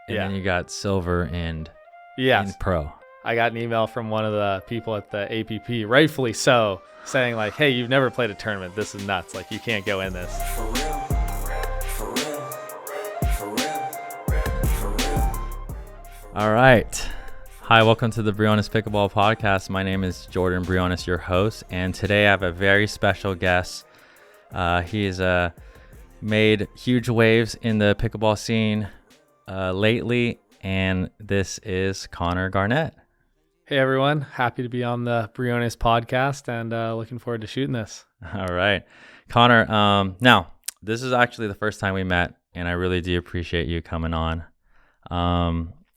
and then you got silver and Yes. pro. I got an email from one of the people at the APP, rightfully so, saying like, hey, you've never played a tournament. This is nuts. Like, you can't go in this. For real, for real, for real, for real. All right. Hi, welcome to the Briones Pickleball Podcast. My name is Jordan Briones, your host, and today I have a very special guest. He's made huge waves in the pickleball scene lately, and this is Connor Garnett. Hey, everyone. Happy to be on the Briones podcast and looking forward to shooting this. All right. Connor, now, this is actually the first time we met, and I really do appreciate you coming on.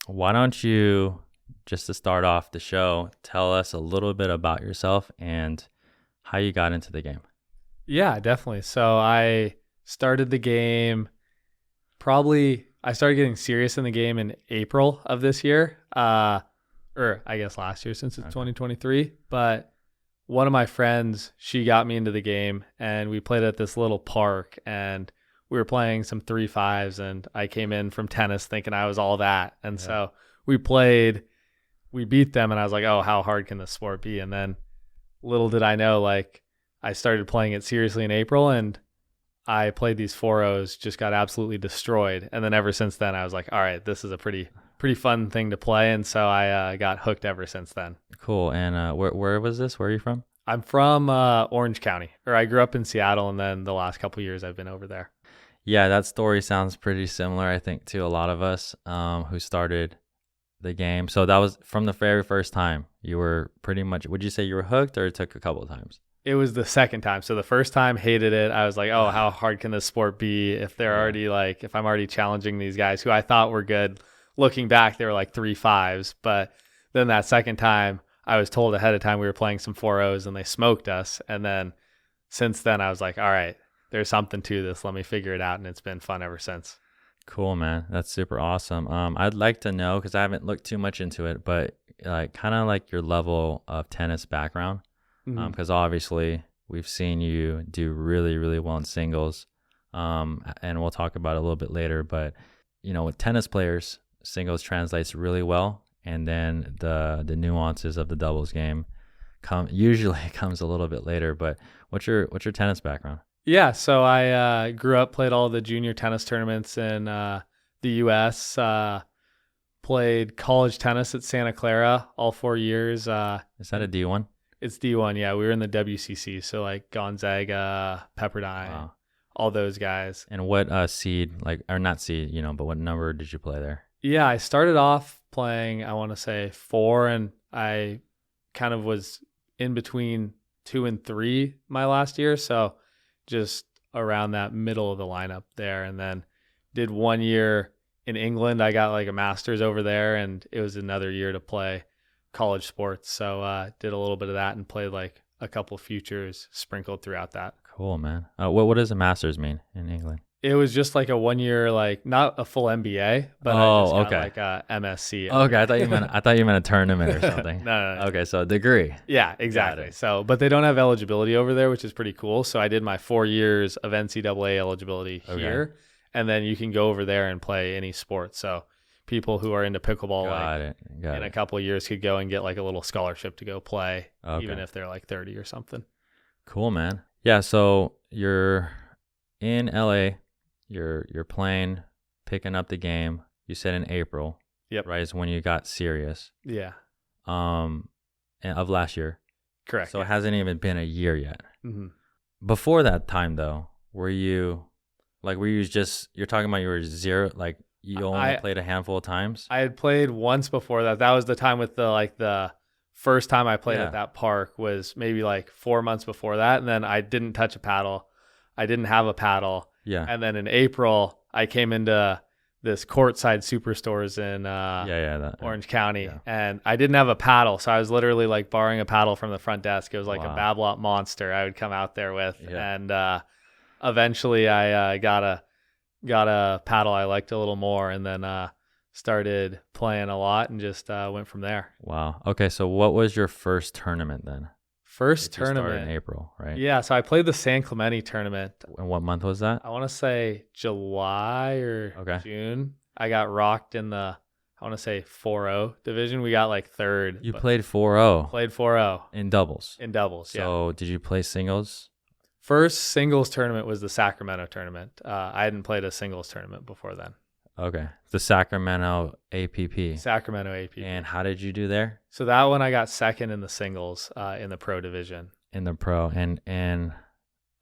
Why don't you, just to start off the show, tell us a little bit about yourself and how you got into the game? Yeah, definitely. So I started the game I started getting serious in the game in April of this year. Or I guess last year since it's 2023. But one of my friends, she got me into the game and we played at this little park and we were playing some 3-5s and I came in from tennis thinking I was all that. And so we beat them and I was like, oh, how hard can this sport be? And then little did I know, like I started playing it seriously in April and I played these 4-0s, just got absolutely destroyed. And then ever since then, I was like, all right, this is a pretty fun thing to play. And so I got hooked ever since then. Cool. And where was this? Where are you from? I'm from Orange County, or I grew up in Seattle, and then the last couple of years I've been over there. Yeah, that story sounds pretty similar, I think, to a lot of us who started the game. So that was from the very first time. You were pretty much, would you say you were hooked, or it took a couple of times? It was the second time. So the first time, hated it. I was like, oh, how hard can this sport be if they're already like, if I'm already challenging these guys who I thought were good. Looking back, they were like 3-5s. But then that second time, I was told ahead of time we were playing some 4-0s and they smoked us. And then since then, I was like, all right, there's something to this. Let me figure it out. And it's been fun ever since. Cool, man. That's super awesome. I'd like to know, because I haven't looked too much into it, but like kind of like your level of tennis background. Because obviously we've seen you do really, really well in singles. And we'll talk about it a little bit later. But, you know, with tennis players, singles translates really well. And then the nuances of the doubles game usually comes a little bit later. But what's your tennis background? Yeah, so I grew up, played all the junior tennis tournaments in the U.S., played college tennis at Santa Clara all 4 years. Is that a D1? It's D1, yeah. We were in the WCC, so like Gonzaga, Pepperdine, all those guys. And what seed, like, or not seed, you know, but what number did you play there? Yeah, I started off playing, I want to say 4, and I kind of was in between 2 and 3 my last year, so just around that middle of the lineup there. And then did 1 year in England. I got like a master's over there, and it was another year to play college sports. So did a little bit of that and played like a couple futures sprinkled throughout that. Cool, man. What does a master's mean in England? It was just like a 1 year, like not a full MBA, but I just got like a MSc. Okay, I thought you meant a tournament or something. No. Okay, so a degree. Yeah, exactly. So, but they don't have eligibility over there, which is pretty cool. So I did my 4 years of NCAA eligibility here, and then you can go over there and play any sport. So people who are into pickleball in a couple of years could go and get like a little scholarship to go play, even if they're like 30 or something. Cool, man. Yeah, so you're in LA, you're playing, picking up the game. You said in April. Yep. Right, is when you got serious. Yeah. Of last year. Correct. So it hasn't even been a year yet. Mm-hmm. Before that time though, were you just, you're talking about you were zero, like you only played a handful of times? I had played once before that. That was the time with the first time I played at that park was maybe like 4 months before that. And then I didn't touch a paddle. I didn't have a paddle. Yeah. And then in April, I came into this courtside superstores in Orange County, and I didn't have a paddle. So I was literally like borrowing a paddle from the front desk. It was like a Babolat monster I would come out there with. Yeah. And eventually I got a paddle I liked a little more, and then started playing a lot and just went from there. Wow. Okay, so what was your first tournament then? First tournament in April, right? Yeah, so I played the San Clemente tournament. And what month was that? I want to say July or June. I got rocked in the, I want to say 4-0 division. We got like third. You played 4-0 Played 4-0 in doubles. in doubles. Yeah. So did you play singles? First singles tournament was the Sacramento tournament. I hadn't played a singles tournament before then. Okay. The Sacramento APP. Sacramento APP. And how did you do there? So that one I got second in the singles in the pro division. In the pro. And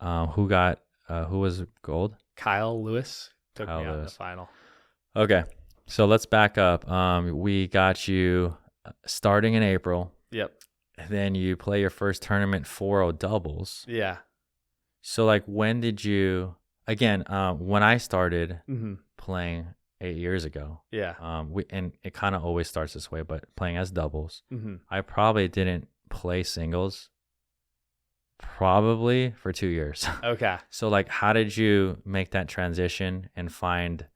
who was gold? Kyle Lewis took Kyle me out in the Lewis. final. Okay. So let's back up. We got you starting in April. Yep. Then you play your first tournament 4-0 doubles. Yeah. So like when did you again, when I started Mm-hmm. playing 8 years ago, Yeah. and it kind of always starts this way, but playing as doubles, Mm-hmm. I probably didn't play singles probably for 2 years. Okay. So like how did you make that transition and find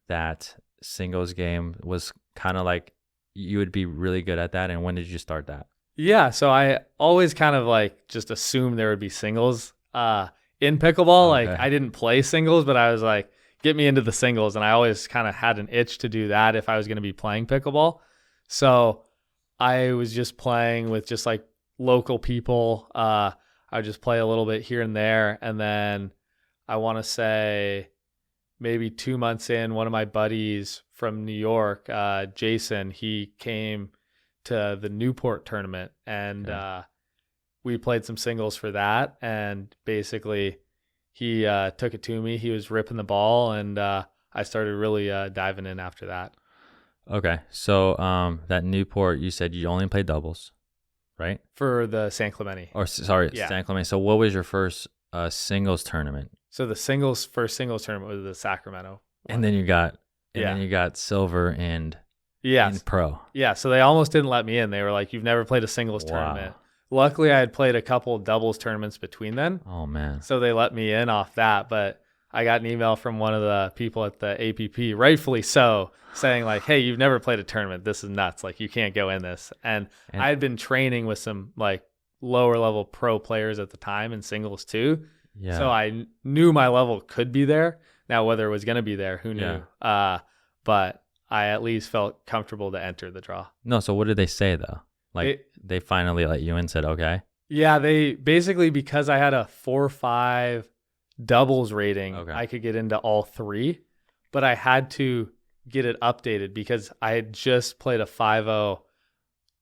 that singles game was kind of like you would be really good at that, and when did you start that? Yeah. So I always kind of like just assumed there would be singles in pickleball. Okay. Like I didn't play singles, but I was like, get me into the singles. And I always kind of had an itch to do that if I was going to be playing pickleball. So I was just playing with just like local people. I would just play a little bit here and there. And then I want to say maybe 2 months in, one of my buddies from New York, Jason, he came to the Newport tournament and we played some singles for that. And basically he took it to me. He was ripping the ball and I started really diving in after that. Okay. So that Newport, you said you only played doubles, right? For the San Clemente. Or sorry, Yeah. San Clemente. So what was your first singles tournament? So the first singles tournament was the Sacramento one. And then you got silver and in pro. Yeah, so they almost didn't let me in. They were like, you've never played a singles tournament. Luckily, I had played a couple doubles tournaments between then. Oh man. So they let me in off that. But I got an email from one of the people at the APP, rightfully so, saying like, hey, you've never played a tournament. This is nuts. Like, you can't go in this. And I had been training with some like lower level pro players at the time in singles too. Yeah. So I knew my level could be there. Now, whether it was going to be there, who knew? But I at least felt comfortable to enter the draw. No, so what did they say though? Like they finally let you in, said, okay. Yeah, they basically, because I had a 4-5 doubles rating, Okay. I could get into all three, but I had to get it updated because I had just played a 5-0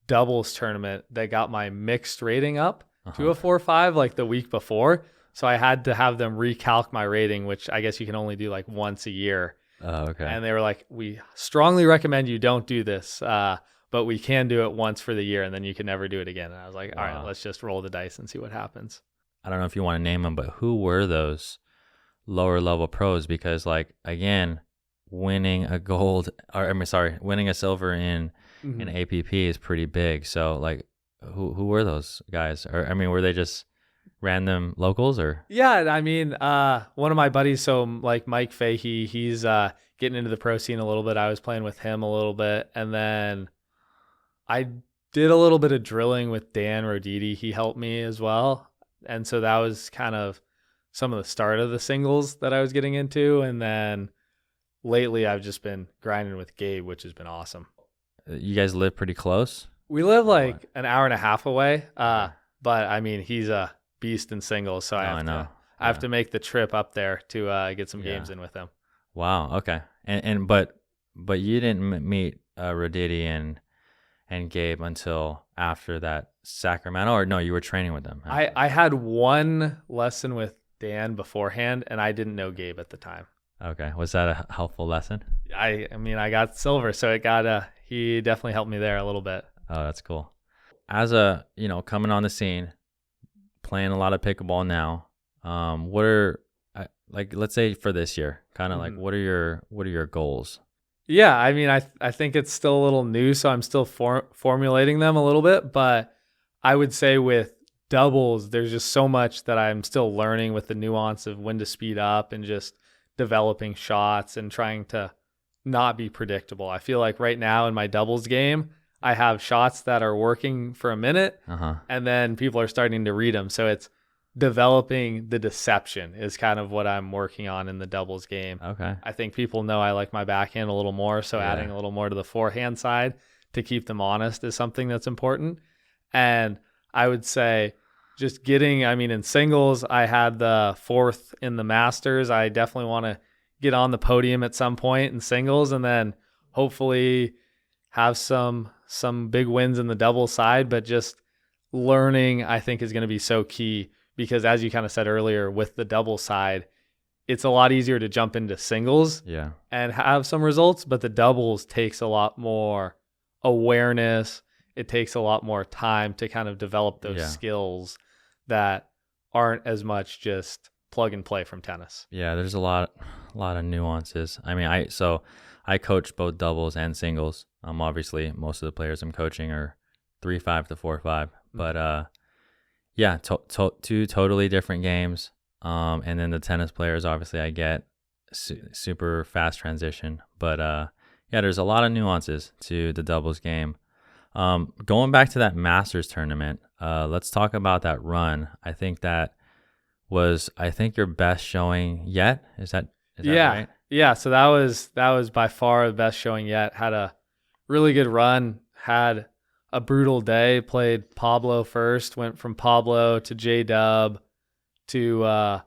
doubles tournament that got my mixed rating up to a 4-5 like the week before. So I had to have them recalc my rating, which I guess you can only do like once a year. Oh, okay. And they were like, we strongly recommend you don't do this, but we can do it once for the year and then you can never do it again. And I was like, all right, let's just roll the dice and see what happens. I don't know if you want to name them, but who were those lower level pros? Because like, again, winning a silver in APP is pretty big. So like, who were those guys? Or I mean, were they just random locals or? Yeah, I mean, one of my buddies, so like Mike Fahey, he's getting into the pro scene a little bit. I was playing with him a little bit, and then I did a little bit of drilling with Dan Roditi. He helped me as well, and so that was kind of some of the start of the singles that I was getting into. And then lately, I've just been grinding with Gabe, which has been awesome. You guys live pretty close? We live like an hour and a half away, but I mean, he's a beast in singles, so I have to make the trip up there to get some games in with him. Wow. Okay. But you didn't meet Roditi and Gabe until after that Sacramento, or no? You were training with them. I had one lesson with Dan beforehand, and I didn't know Gabe at the time. Okay. Was that a helpful lesson? I mean, I got silver, so it got he definitely helped me there a little bit. Oh, that's cool. As coming on the scene, playing a lot of pickleball now, what are let's say for this year, kind of like what are your goals? Yeah, I mean, I think it's still a little new, so I'm still formulating them a little bit, but I would say with doubles, there's just so much that I'm still learning with the nuance of when to speed up and just developing shots and trying to not be predictable. I feel like right now in my doubles game, I have shots that are working for a minute and then people are starting to read them. So it's developing the deception is kind of what I'm working on in the doubles game. Okay. I think people know I like my backhand a little more, so adding a little more to the forehand side to keep them honest is something that's important. And I would say just getting, I mean, in singles, I had the 4th in the Masters. I definitely want to get on the podium at some point in singles, and then hopefully have some big wins in the double side. But just learning, I think, is going to be so key, because as you kind of said earlier, with the double side, it's a lot easier to jump into singles and have some results, but the doubles takes a lot more awareness. It takes a lot more time to kind of develop those skills that aren't as much just plug and play from tennis. Yeah, there's a lot of nuances. I mean, I coach both doubles and singles. Obviously most of the players I'm coaching are 3-5 to 4-5, but yeah, two totally different games. And then the tennis players, obviously I get super fast transition, but yeah, there's a lot of nuances to the doubles game. Going back to that Masters tournament, let's talk about that run. I think that was, your best showing yet. Is that right? Yeah. So that was by far the best showing yet. Had a really good run, had a brutal day, played Pablo first, went from Pablo to J-Dub to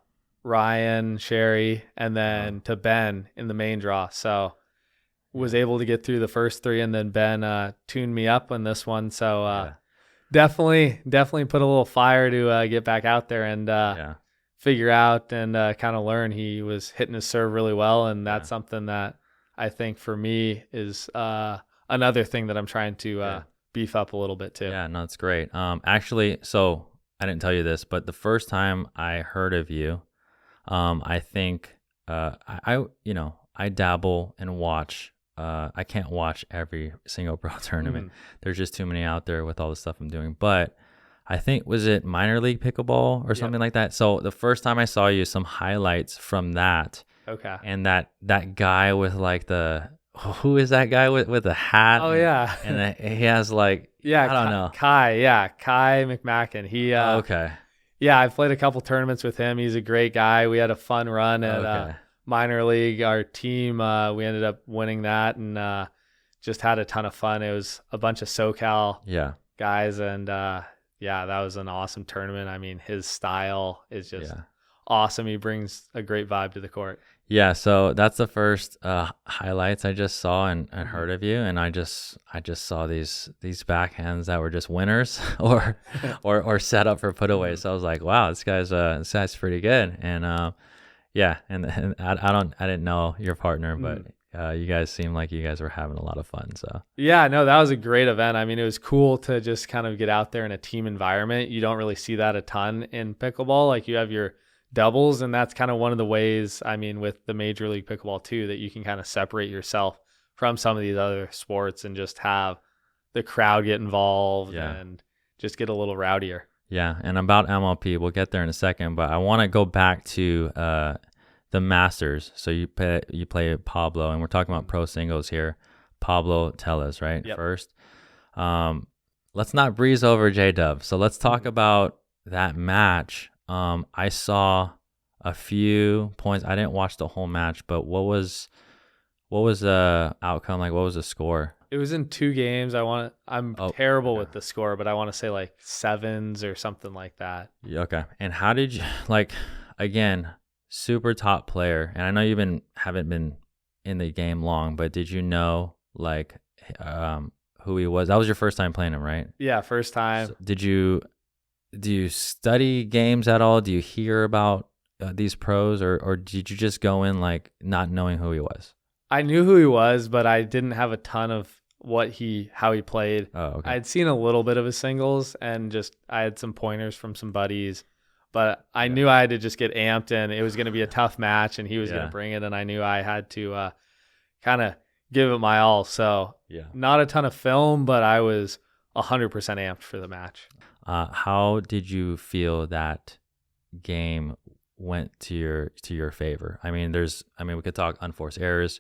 Ryan, Sherry, and then to Ben in the main draw. So was able to get through the first 3, and then Ben tuned me up on this one. So definitely put a little fire to get back out there and figure out and kind of learn. He was hitting his serve really well, and that's something that I think for me is another thing that I'm trying to beef up a little bit too. Yeah, no, it's great. Actually, so I didn't tell you this, but the first time I heard of you, I think I dabble and watch. I can't watch every single pro tournament. There's just too many out there with all the stuff I'm doing. But I think, was it minor league pickleball or something like that? So the first time I saw you, some highlights from that. Okay. And that guy with like who is that guy with the hat? Oh yeah. And he has like, I don't know. Kai McMacken. He okay. Yeah, I've played a couple tournaments with him. He's a great guy. We had a fun run at minor league. Our team, we ended up winning that, and just had a ton of fun. It was a bunch of SoCal guys, and that was an awesome tournament. I mean, his style is just awesome. He brings a great vibe to the court. Yeah, so that's the first highlights I just saw and heard of you, and I just saw these backhands that were just winners or set up for putaways. So I was like, wow, this guy's pretty good. And and I didn't know your partner, but you guys seem like you guys were having a lot of fun. So yeah, no, that was a great event. I mean, it was cool to just kind of get out there in a team environment. You don't really see that a ton in pickleball. Like, you have your doubles, and that's kind of one of the ways, I mean, with the Major League Pickleball too, that you can kind of separate yourself from some of these other sports and just have the crowd get involved and just get a little rowdier. Yeah, and about MLP, we'll get there in a second, but I want to go back to the Masters. So you play Pablo, and we're talking about pro singles here. Pablo Tellez, right? Yep. First. Let's not breeze over J-Dub. So let's talk about that match. I saw a few points. I didn't watch the whole match, but what was the outcome? Like, what was the score? It was in 2 games. I'm terrible with the score, but I want to say like 7s or something like that. Okay. And how did you, like, again, super top player, and I know you haven't been in the game long, but did you know like who he was? That was your first time playing him, right? Yeah, first time. So do you study games at all? Do you hear about these pros, or did you just go in like not knowing who he was? I knew who he was, but I didn't have a ton of how he played. Oh, okay. I'd seen a little bit of his singles, and I had some pointers from some buddies, but I knew I had to just get amped, and it was going to be a tough match, and he was going to bring it, and I knew I had to kind of give it my all. So not a ton of film, but I was 100% amped for the match. How did you feel that game went to your favor? I mean, we could talk unforced errors,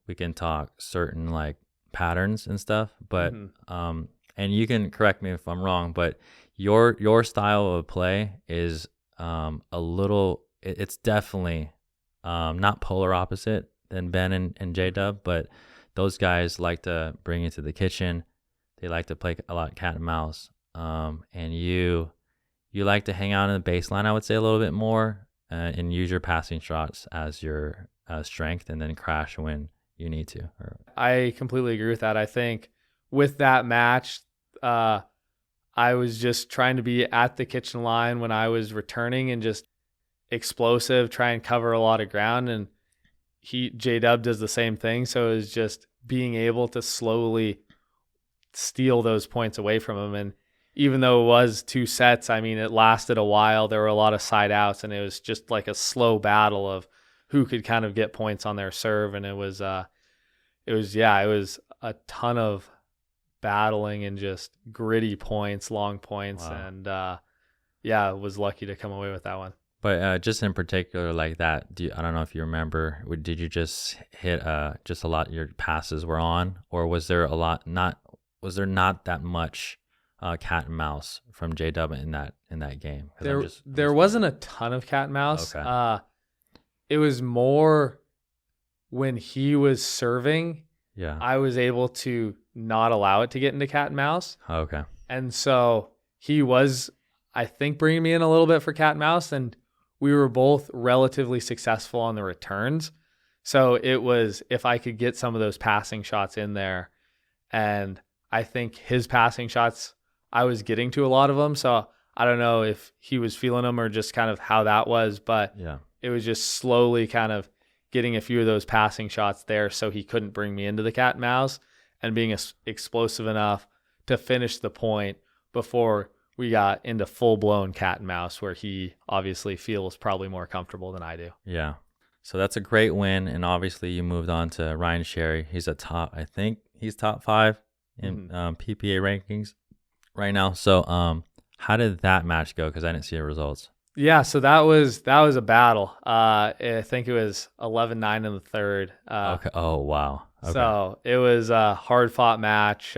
we can talk certain like patterns and stuff, but and you can correct me if I'm wrong, but your style of play is a little. It's definitely not polar opposite than Ben and J Dub, but those guys like to bring you to the kitchen. They like to play a lot of cat and mouse. And you like to hang out in the baseline, I would say, a little bit more, and use your passing shots as your strength, and then crash when you need to. I completely agree with that. I think with that match, I was just trying to be at the kitchen line when I was returning and just explosive, try and cover a lot of ground. And J-Dub does the same thing. So it was just being able to slowly steal those points away from him. And even though it was 2 sets, I mean, it lasted a while. There were a lot of side outs, and it was just like a slow battle of who could kind of get points on their serve. And it was a ton of battling and just gritty points, long points. Wow. And I was lucky to come away with that one. But just in particular, like that, I don't know if you remember, did you just hit just a lot of your passes were on, or was there not that much cat and mouse from J-Dub in that game? There wasn't a ton of cat and mouse. Okay. It was more when he was serving. Yeah. I was able to not allow it to get into cat and mouse. Okay. And so he was, I think, bringing me in a little bit for cat and mouse, and we were both relatively successful on the returns. So it was, if I could get some of those passing shots in there, and I think his passing shots, I was getting to a lot of them. So I don't know if he was feeling them or just kind of how that was, but yeah, it was just slowly kind of getting a few of those passing shots there so he couldn't bring me into the cat and mouse, and being explosive enough to finish the point before we got into full-blown cat and mouse, where he obviously feels probably more comfortable than I do. Yeah. So that's a great win, and obviously you moved on to Ryan Sherry. He's I think he's top 5 in PPA rankings right now. So how did that match go? Because I didn't see the results. Yeah, so that was a battle. I think it was 11-9 in the third. Okay. Oh, wow. Okay. So it was a hard-fought match.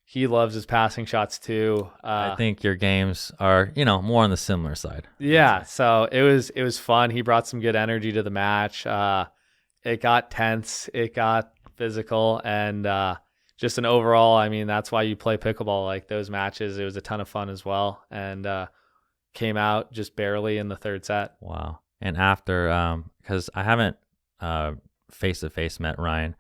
He loves his passing shots too. I think your games are, more on the similar side. Yeah, so it was fun. He brought some good energy to the match. It got tense, it got physical, and just an overall, I mean, that's why you play pickleball. Like those matches, it was a ton of fun as well, and came out just barely in the third set. Wow. And after, because I haven't face-to-face met Ryan,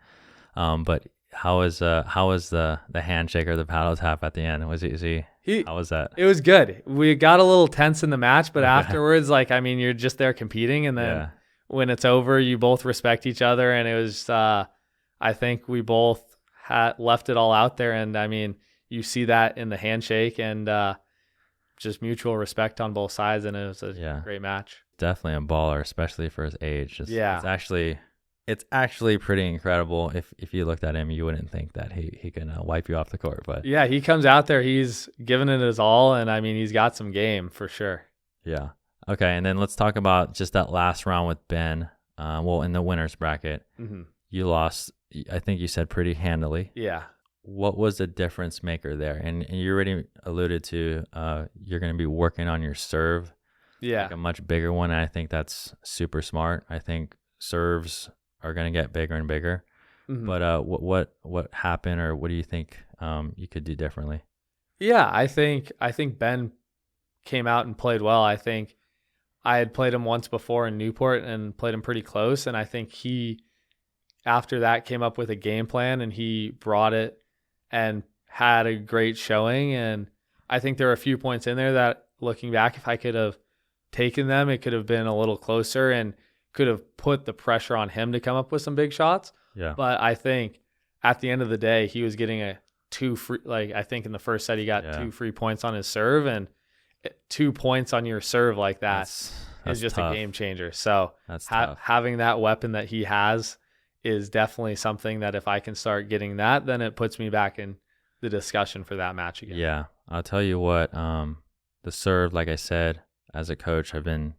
but how was the handshake or the paddle tap at the end? How was that? It was good. We got a little tense in the match, but afterwards, like, I mean, you're just there competing, and then when it's over, you both respect each other, and it was, I think we both had left it all out there, and I mean, you see that in the handshake, and just mutual respect on both sides, and it was a great match. Definitely a baller, especially for his age. It's actually pretty incredible. If you looked at him, you wouldn't think that he can wipe you off the court. But yeah, he comes out there, he's giving it his all, and I mean, he's got some game for sure. Yeah. Okay, and then let's talk about just that last round with Ben. In the winner's bracket, you lost, I think you said, pretty handily. Yeah. What was the difference maker there? And you already alluded to you're going to be working on your serve. Yeah. Like a much bigger one, and I think that's super smart. I think serves are going to get bigger and bigger. But what happened, or what do you think you could do differently? Yeah, I think Ben came out and played well. I think I had played him once before in Newport and played him pretty close, and I think he, after that, came up with a game plan, and he brought it and had a great showing. And I think there were a few points in there that, looking back, if I could have taken them, it could have been a little closer and could have put the pressure on him to come up with some big shots. Yeah. But I think at the end of the day, he was getting I think in the first set he got 2 free points on his serve, and 2 points on your serve like that is just tough. A game changer. So having that weapon that he has is definitely something that if I can start getting that, then it puts me back in the discussion for that match again. Yeah. I'll tell you what, the serve, like I said, as a coach, I've been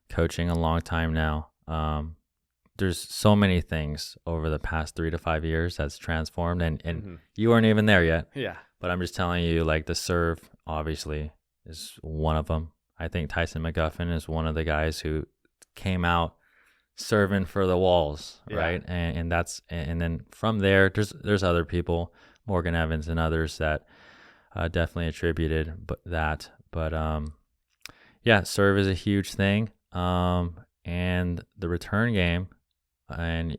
coaching a long time now. There's so many things over the past 3 to 5 years that's transformed, and you weren't even there yet. Yeah. But I'm just telling you, like, the serve obviously is one of them. I think Tyson McGuffin is one of the guys who came out serving for the walls, right? And then from there, there's other people, Morgan Evans and others that definitely attributed but serve is a huge thing. And the return game, and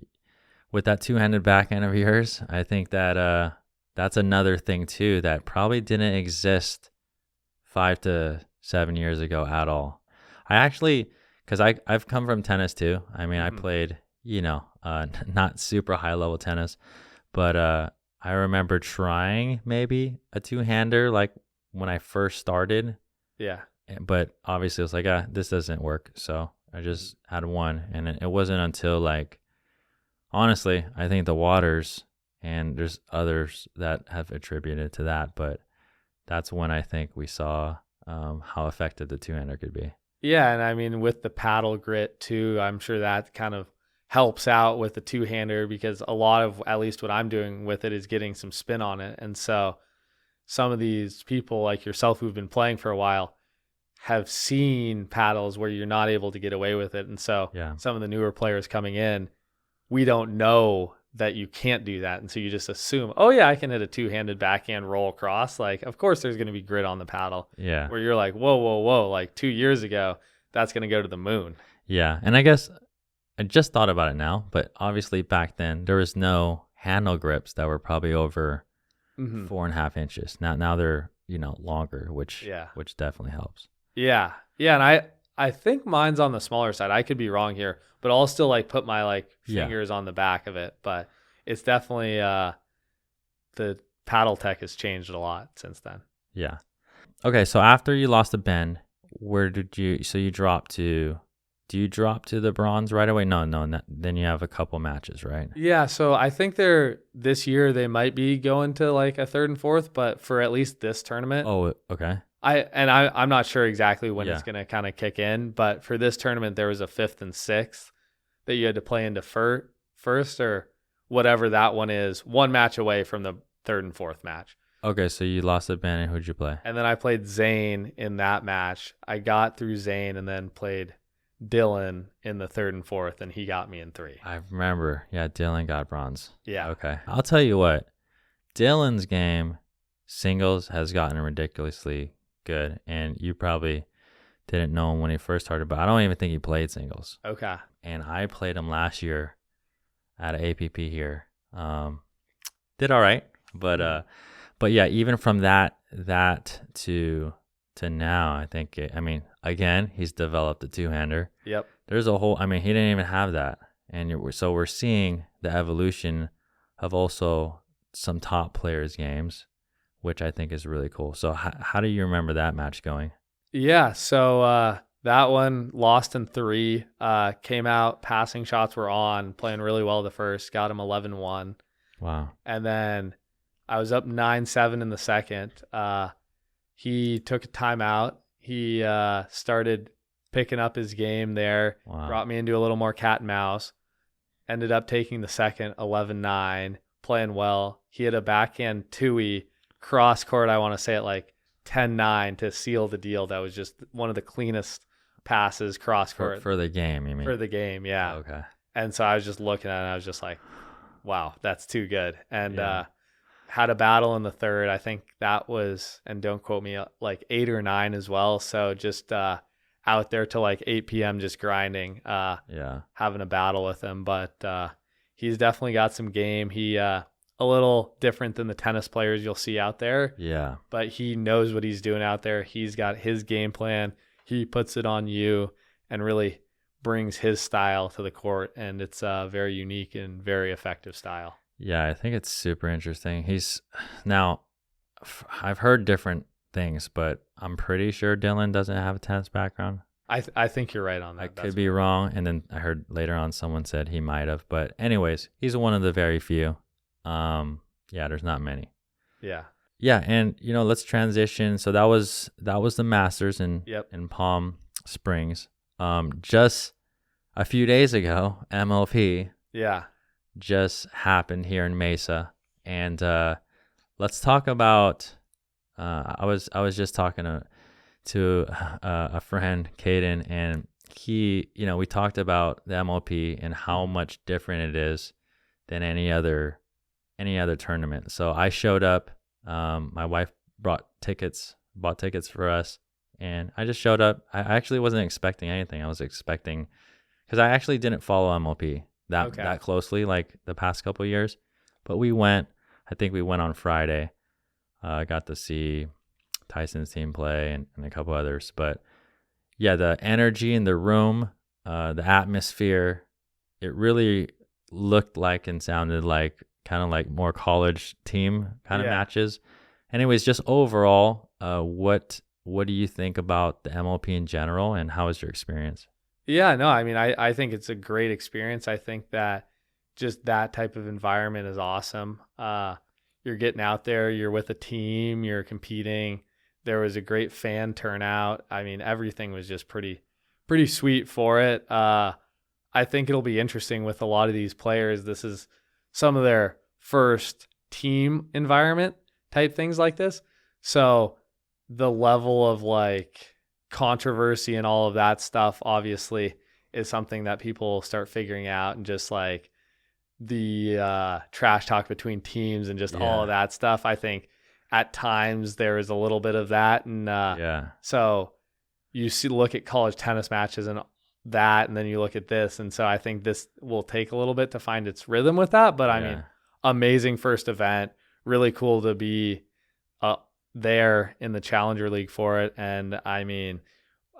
with that two-handed backhand of yours, I think that that's another thing too that probably didn't exist 5 to 7 years ago at all. I actually, because I've come from tennis too. I mean, I played, not super high level tennis, but I remember trying maybe a two-hander like when I first started. Yeah. But obviously it was like, this doesn't work. So I just had one. And it wasn't until like, honestly, I think the Waters, and there's others that have attributed to that, but that's when I think we saw how effective the two-hander could be. Yeah, and I mean, with the paddle grit too, I'm sure that kind of helps out with the two-hander, because a lot of, at least what I'm doing with it, is getting some spin on it. And so some of these people like yourself who've been playing for a while have seen paddles where you're not able to get away with it. And so some of the newer players coming in, we don't know that you can't do that. And so you just assume, oh yeah, I can hit a two-handed backhand roll across. Like, of course there's going to be grit on the paddle. Yeah. Where you're like, whoa. Like 2 years ago, that's going to go to the moon. Yeah. And I guess I just thought about it now, but obviously back then there was no handle grips that were probably over 4.5 inches. Now they're, longer, which definitely helps. Yeah. Yeah. And I think mine's on the smaller side. I could be wrong here, but I'll still like put my fingers on the back of it. But it's definitely the paddle tech has changed a lot since then. Yeah. Okay. So after you lost the bend, where did you? So you dropped to. Do you drop to the bronze right away? No. Then you have a couple matches, right? Yeah. So I think this year they might be going to like a third and fourth, but for at least this tournament. Oh, okay. I'm not sure exactly when it's going to kind of kick in, but for this tournament, there was a fifth and sixth that you had to play into first or whatever that one is, one match away from the third and fourth match. Okay, so you lost the band, and who'd you play? And then I played Zane in that match. I got through Zane and then played Dylan in the third and fourth, and he got me in 3. I remember. Yeah, Dylan got bronze. Yeah. Okay. I'll tell you what, Dylan's game, singles, has gotten ridiculously good, and you probably didn't know him when he first started, but I don't even think he played singles. Okay. And I played him last year at APP here. Did all right, but yeah, even from that to now, I think again, he's developed a two-hander. Yep. There's a whole, he didn't even have that, and so we're seeing the evolution of also some top players' games, which I think is really cool. So how do you remember that match going? Yeah, so that one lost in 3, came out, passing shots were on, playing really well the first, got him 11-1. Wow. And then I was up 9-7 in the second. He took a timeout. He started picking up his game there, brought me into a little more cat and mouse, ended up taking the second 11-9, playing well. He had a backhand two-y cross court, I want to say it like 10-9 to seal the deal. That was just one of the cleanest passes cross court. For the game, you mean? For the game, yeah. Okay. And so I was just looking at it and I was just like, wow, that's too good. And had a battle in the third. I think that was, and don't quote me, like 8 or 9 as well. So just out there till like 8 p.m. just grinding, having a battle with him. But he's definitely got some game. He a little different than the tennis players you'll see out there. Yeah. But he knows what he's doing out there. He's got his game plan. He puts it on you and really brings his style to the court. And it's a very unique and very effective style. Yeah, I think it's super interesting. I've heard different things, but I'm pretty sure Dylan doesn't have a tennis background. I think you're right on that. I could be wrong. And then I heard later on someone said he might have. But anyways, he's one of the very few. There's not many. Yeah. Yeah, and let's transition. So that was the Masters in Palm Springs. Just a few days ago, MLP just happened here in Mesa. And let's talk about I was just talking to a friend, Caden, and he, we talked about the MLP and how much different it is than any other tournament. So I showed up. My wife bought tickets for us, and I just showed up. I actually wasn't expecting anything. I was expecting, because I actually didn't follow MLP that closely like the past couple of years, but we went. I think we went on Friday. I got to see Tyson's team play and a couple others, but yeah, the energy in the room, the atmosphere, it really looked like and sounded like kind of like more college team kind of matches. Anyways, just overall, what do you think about the MLP in general, and how was your experience? Yeah, no, I mean, I think it's a great experience. I think that just that type of environment is awesome. You're getting out there, you're with a team, you're competing. There was a great fan turnout. I mean, everything was just pretty sweet for it. I think it'll be interesting with a lot of these players. This is some of their first team environment type things like this. So the level of like controversy and all of that stuff obviously is something that people start figuring out, and just like the trash talk between teams and just all of that stuff. I think at times there is a little bit of that. And so you look at college tennis matches and that, and then you look at this. And so I think this will take a little bit to find its rhythm with that. But I mean, amazing first event, really cool to be there in the Challenger League for it. And I mean,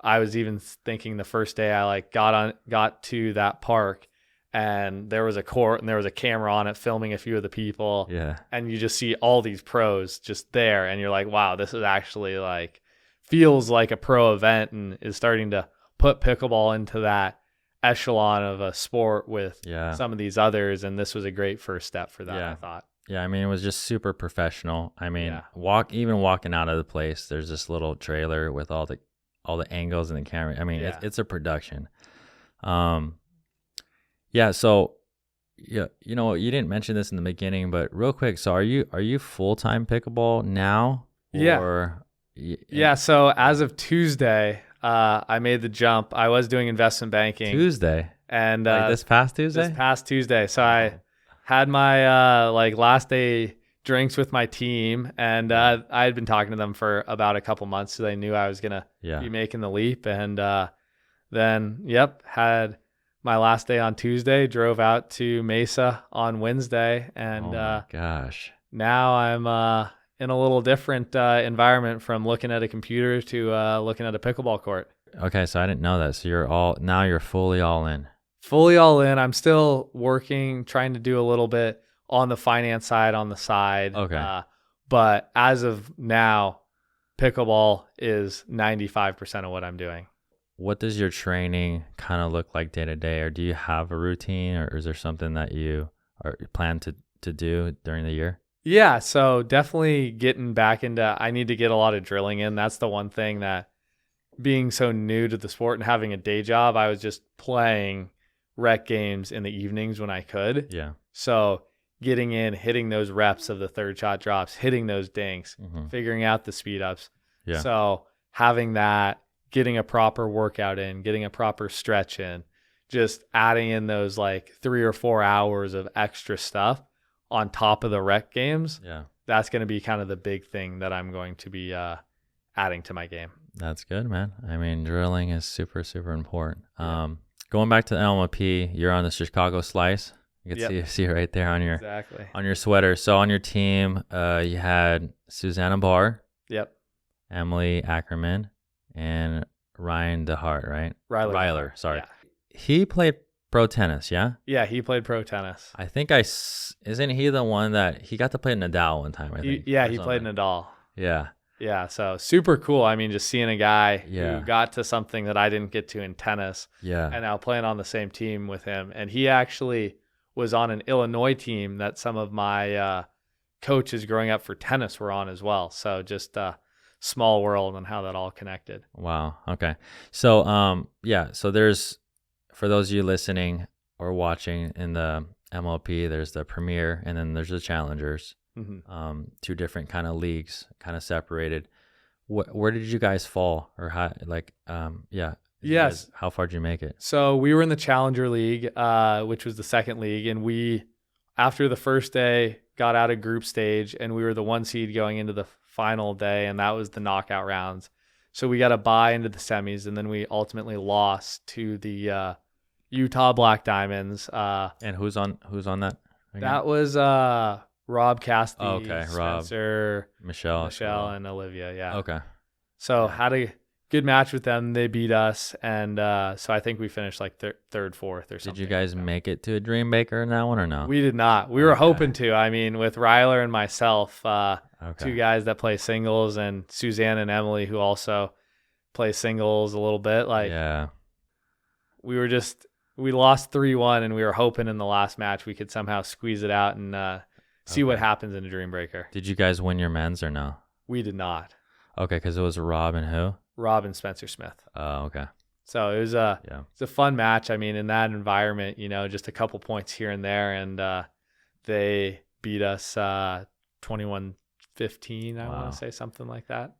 I was even thinking the first day I like got to that park, and there was a court and there was a camera on it filming a few of the people. Yeah. And you just see all these pros just there, and you're like, wow, this is actually like feels like a pro event, and is starting to put pickleball into that echelon of a sport with some of these others. And this was a great first step for that, I thought. Yeah, I mean, it was just super professional. I mean, walking out of the place, there's this little trailer with all the angles and the camera. I mean, it's a production. So you didn't mention this in the beginning, but real quick, so are you full-time pickleball now? So as of Tuesday, I made the jump. I was doing investment banking. Tuesday? And like this past Tuesday? This past Tuesday. So I had my last day drinks with my team, and I had been talking to them for about a couple months, so they knew I was gonna be making the leap. And then had my last day on Tuesday, drove out to Mesa on Wednesday, and now I'm in a little different environment, from looking at a computer to looking at a pickleball court. Okay, so I didn't know that. So you're fully all in. Fully all in. I'm still working, trying to do a little bit on the finance side on the side. Okay. But as of now, pickleball is 95% of what I'm doing. What does your training kind of look like day to day? Or do you have a routine, or is there something that you plan to do during the year? Yeah, so definitely getting back into, I need to get a lot of drilling in. That's the one thing that, being so new to the sport and having a day job, I was just playing rec games in the evenings when I could. Yeah. So getting in, hitting those reps of the third shot drops, hitting those dinks, figuring out the speed ups. Yeah. So having that, getting a proper workout in, getting a proper stretch in, just adding in those like 3 or 4 hours of extra stuff on top of the rec games. Yeah. That's going to be kind of the big thing that I'm going to be adding to my game. That's good, man. I mean, drilling is super, super important. Going back to the LMP, you're on the Chicago Slice. You can see it right there on your sweater. So on your team, you had Susanna Barr, Emily Ackerman, and Ryan DeHart, right? Ryler, sorry. Yeah. He played pro tennis, yeah? Yeah, he played pro tennis. I think isn't he the one that he got to play Nadal one time, I think? He played Nadal. Yeah. Yeah, so super cool. I mean, just seeing a guy who got to something that I didn't get to in tennis, and now playing on the same team with him. And he actually was on an Illinois team that some of my coaches growing up for tennis were on as well. So just a small world and how that all connected. Wow. Okay. So so there's, for those of you listening or watching in the MLP, there's the Premier and then there's the Challengers. 2 different kind of leagues, kind of separated. where did you guys fall, or how? Like, yeah. Yes. How far did you make it? So we were in the Challenger League, which was the second league, and we, after the first day, got out of group stage, and we were the 1 seed going into the final day, and that was the knockout rounds. So we got a bye into the semis, and then we ultimately lost to the Utah Black Diamonds. And who's on that again? That was Rob Casti, Spencer, Rob, Michelle, and Olivia. Yeah. Okay. So had a good match with them. They beat us, and so I think we finished like third, fourth, or something. Did you guys make it to a Dream Baker in that one or no? We did not. We were hoping to. I mean, with Ryler and myself, two guys that play singles, and Suzanne and Emily, who also play singles a little bit. Like, yeah, we lost 3-1, and we were hoping in the last match we could somehow squeeze it out and see what happens in a Dream Breaker. Did you guys win your men's or no? We did not. Okay, because it was Rob and who? Rob and Spencer Smith. Oh, okay. So it was it's a fun match. I mean, in that environment, just a couple points here and there, and they beat us 21-15, I want to say, something like that.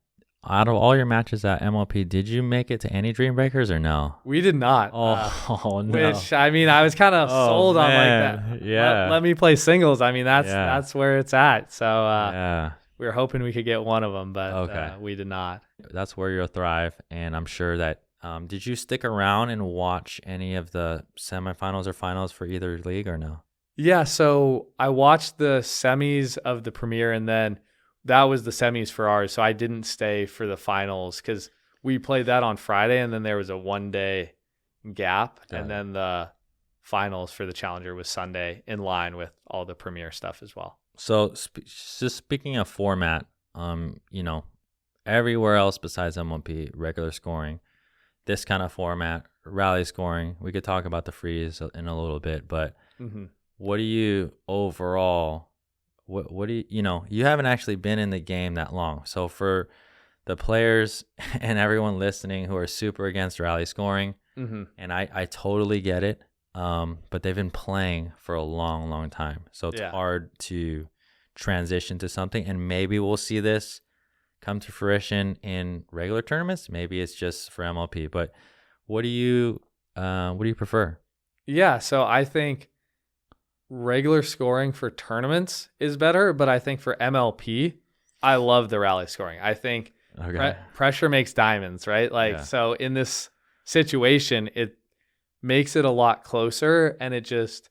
Out of all your matches at MLP, did you make it to any Dream Breakers or no? We did not. Oh, no. Which, I mean, I was kind of sold on like that. Yeah. Let me play singles. I mean, that's where it's at. So yeah. We were hoping we could get one of them, but we did not. That's where you'll thrive, and I'm sure that did you stick around and watch any of the semifinals or finals for either league or no? Yeah, so I watched the semis of the Premier, and then that was the semis for ours, so I didn't stay for the finals because we played that on Friday, and then there was a 1-day gap, and then the finals for the Challenger was Sunday, in line with all the Premier stuff as well. So just speaking of format, everywhere else besides MLP, regular scoring, this kind of format, rally scoring, we could talk about the freeze in a little bit, but what do you overall, what do you haven't actually been in the game that long. So for the players and everyone listening who are super against rally scoring, and I totally get it, but they've been playing for a long, long time. So it's hard to transition to something, and maybe we'll see this come to fruition in regular tournaments. Maybe it's just for MLP, but what do you prefer? Yeah, so I think regular scoring for tournaments is better, but I think for MLP, I love the rally scoring. I think pressure makes diamonds, right? So in this situation, it makes it a lot closer, and it just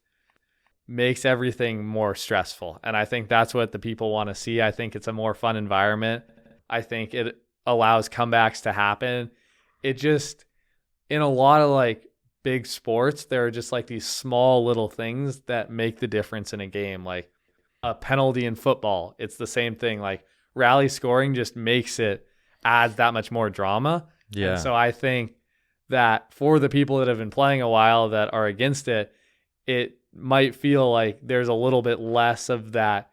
makes everything more stressful. And I think that's what the people want to see. I think it's a more fun environment. I think it allows comebacks to happen. It just, in a lot of like big sports, there are just like these small little things that make the difference in a game. Like a penalty in football, it's the same thing. Like rally scoring just adds that much more drama. Yeah. And so I think that for the people that have been playing a while that are against it, it might feel like there's a little bit less of that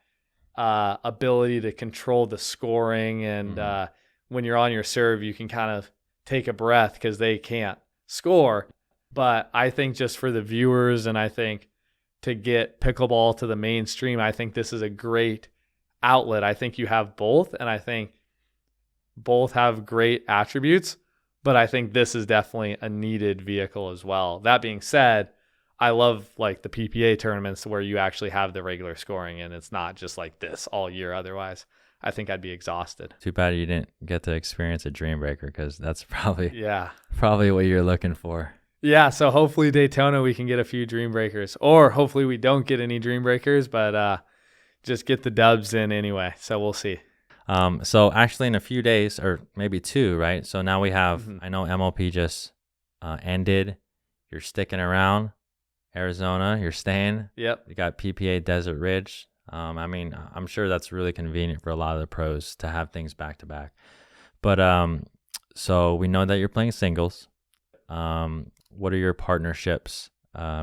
ability to control the scoring. And when you're on your serve, you can kind of take a breath because they can't score. But I think just for the viewers, and I think to get pickleball to the mainstream, I think this is a great outlet. I think you have both, and I think both have great attributes, but I think this is definitely a needed vehicle as well. That being said, I love like the PPA tournaments where you actually have the regular scoring, and it's not just like this all year. Otherwise, I think I'd be exhausted. Too bad you didn't get to experience a Dream Breaker, because that's probably what you're looking for. Yeah, so hopefully Daytona we can get a few Dream Breakers, or hopefully we don't get any Dream Breakers, but just get the dubs in anyway. So we'll see. So actually in a few days, or maybe 2, right? So now we have, I know MLP just ended. You're sticking around. Arizona, you're staying. Yep. You got PPA Desert Ridge. I mean, I'm sure that's really convenient for a lot of the pros to have things back to back. But so we know that you're playing singles. What are your partnerships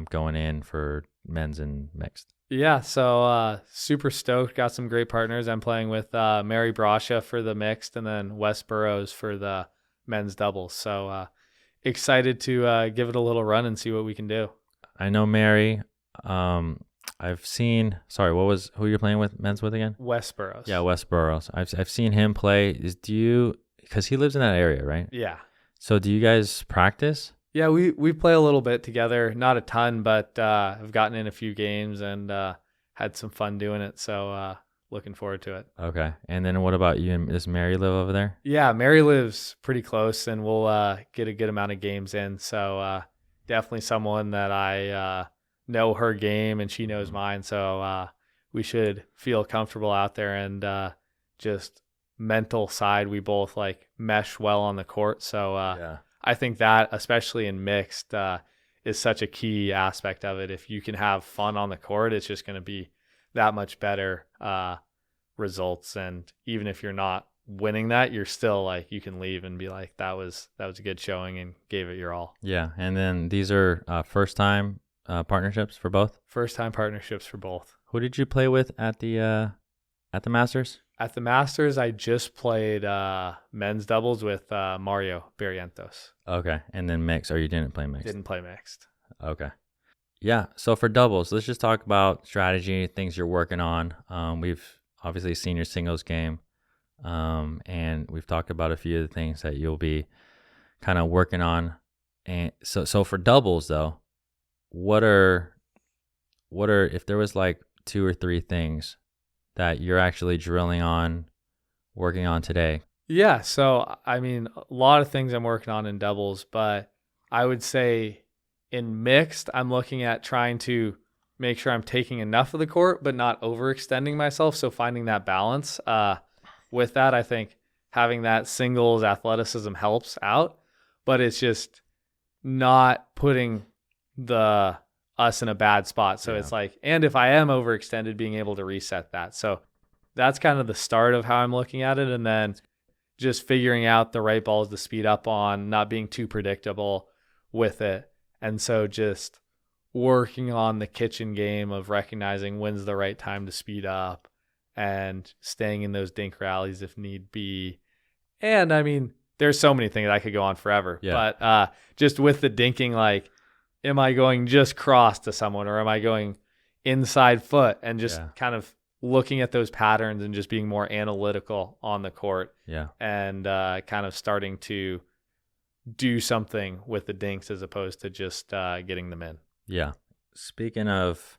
going in for men's and mixed? Yeah, so super stoked. Got some great partners. I'm playing with Mary Brasha for the mixed, and then Wes Burrows for the men's doubles. So excited to give it a little run and see what we can do. I know Mary. I've seen. Sorry, who you're playing with men's with again? Wes Burrows. Yeah, Wes Burrows. I've seen him play. because he lives in that area, right? Yeah. So do you guys practice? Yeah, we play a little bit together, not a ton, but I've gotten in a few games and had some fun doing it. So looking forward to it. Okay. And then what about you? And does Mary live over there? Yeah, Mary lives pretty close, and we'll get a good amount of games in. So definitely someone that I know her game and she knows mine. So we should feel comfortable out there, and just mental side, we both like mesh well on the court. So I think that, especially in mixed, is such a key aspect of it. If you can have fun on the court, it's just going to be that much better results. And even if you're not winning that, you're still like, you can leave and be like, that was a good showing and gave it your all. Yeah. And then these are first time partnerships for both? First time partnerships for both. Who did you play with at the Masters? At the Masters, I just played men's doubles with Mario Barrientos. Okay. And then mixed, or you didn't play mixed? Didn't play mixed. Okay. Yeah. So for doubles, let's just talk about strategy, things you're working on. We've obviously seen your singles game, and we've talked about a few of the things that you'll be kind of working on. And so for doubles though, what are if there was like 2 or 3 things that you're actually drilling on, working on today? Yeah. So, I mean, a lot of things I'm working on in doubles, but I would say in mixed, I'm looking at trying to make sure I'm taking enough of the court, but not overextending myself. So finding that balance. With that, I think having that singles athleticism helps out, but it's just not putting us in a bad spot. So it's like, and if I am overextended, being able to reset that. So that's kind of the start of how I'm looking at it. And then just figuring out the right balls to speed up on, not being too predictable with it. And so just working on the kitchen game of recognizing when's the right time to speed up and staying in those dink rallies if need be. And I mean, there's so many things I could go on forever, but just with the dinking, like, am I going just cross to someone, or am I going inside foot, and just kind of looking at those patterns and just being more analytical on the court, and kind of starting to do something with the dinks as opposed to just getting them in. Yeah. Speaking of